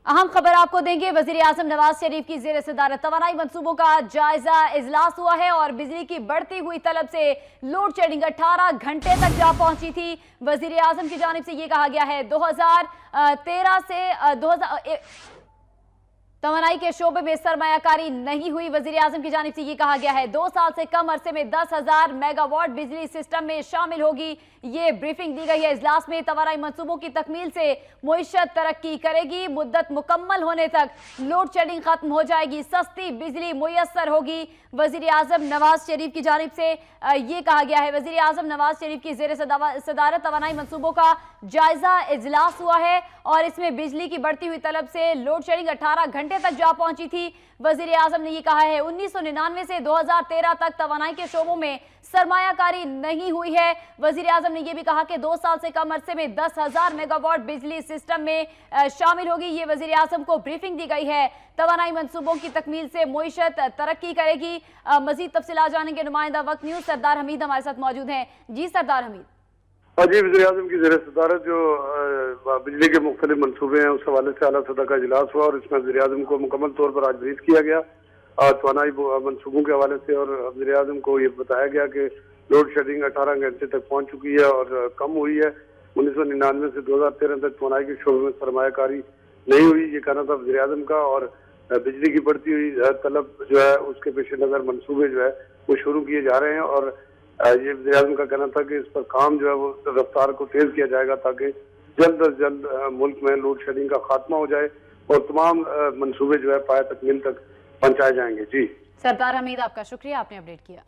अहम खबर आपको देंगे। वजीर आजम नवाज शरीफ की जेर सदारत तवानाई मंसूबों का जायजा इजलास हुआ है और बिजली की बढ़ती हुई तलब से लोड शेडिंग 18 घंटे तक जा पहुंची थी। वजीर आजम की जानिब से यह कहा गया है 2013 से 2000 तवानाई के शोबे में सरमायाकारी नहीं हुई। वजीर आजम की जानिब से यह कहा गया है 2 साल से कम अरसे में 10,000 मेगावाट बिजली सिस्टम में शामिल होगी। ये ब्रीफिंग दी गई है इजलास में। तवानाई मंसूबों की तकमील से मुईशत तरक्की करेगी। मुद्दत मुकम्मल होने तक लोड शेडिंग खत्म हो जाएगी, सस्ती बिजली मुयस्सर होगी। वजीर आजम नवाज शरीफ की जानिब से ये कहा गया है। वजीर आजम नवाज शरीफ की जेर सदारत तवानाई मंसूबों का जायजा इजलास हुआ है और इसमें बिजली की बढ़ती हुई तलब से लोड शेडिंग 18 घंटे तक जा पहुंची थी। वजीर आजम ने यह कहा है 1999 से 2013 तक तवानाई के शोबों में सरमायाकारी नहीं हुई है। वजीर आजम ने यह भी कहा कि 2 साल से कम अरसे में 10,000 मेगावाट बिजली सिस्टम में शामिल होगी। ये वजीर आजम को ब्रीफिंग दी गई है। तवानाई मंसूबों की तकमील से मुईशत तरक्की करेगी। मजीद तफसीलात जानेंगे नुमाइंदा वक्त न्यूज सरदार हमीद हमारे साथ मौजूद हैं। जी सरदार हमीद। जी, वज़ीर आज़म की ज़ेर सदारत जो बिजली के मुख्तलिफ मनसूबे हैं उस हवाले से आला सदर का इजलास हुआ और इसमें वज़ीर आज़म को मुकम्मल तौर पर आज ब्रीफ किया गया तवानाई मनसूबों के हवाले से। और वज़ीर आज़म को ये बताया गया कि लोड शेडिंग 18 घंटे तक पहुँच चुकी है और कम हुई है। 1999 से 2013 तक तवानाई के शोबे में सरमायाकारी नहीं हुई, ये कहना था वज़ीर आज़म का। और बिजली की बढ़ती हुई तलब जो है उसके पेश नज़र मनसूबे जो है वो शुरू किए जा रहे हैं। और ये वज़ीर आज़म का कहना था कि इस पर काम जो है वो रफ्तार को तेज किया जाएगा ताकि जल्द अज जल्द मुल्क में लोड शेडिंग का खात्मा हो जाए और तमाम मनसूबे जो है पाया तकमील तक पहुंचाए जाएंगे। जी सरदार हमीद, आपका शुक्रिया, आपने अपडेट किया।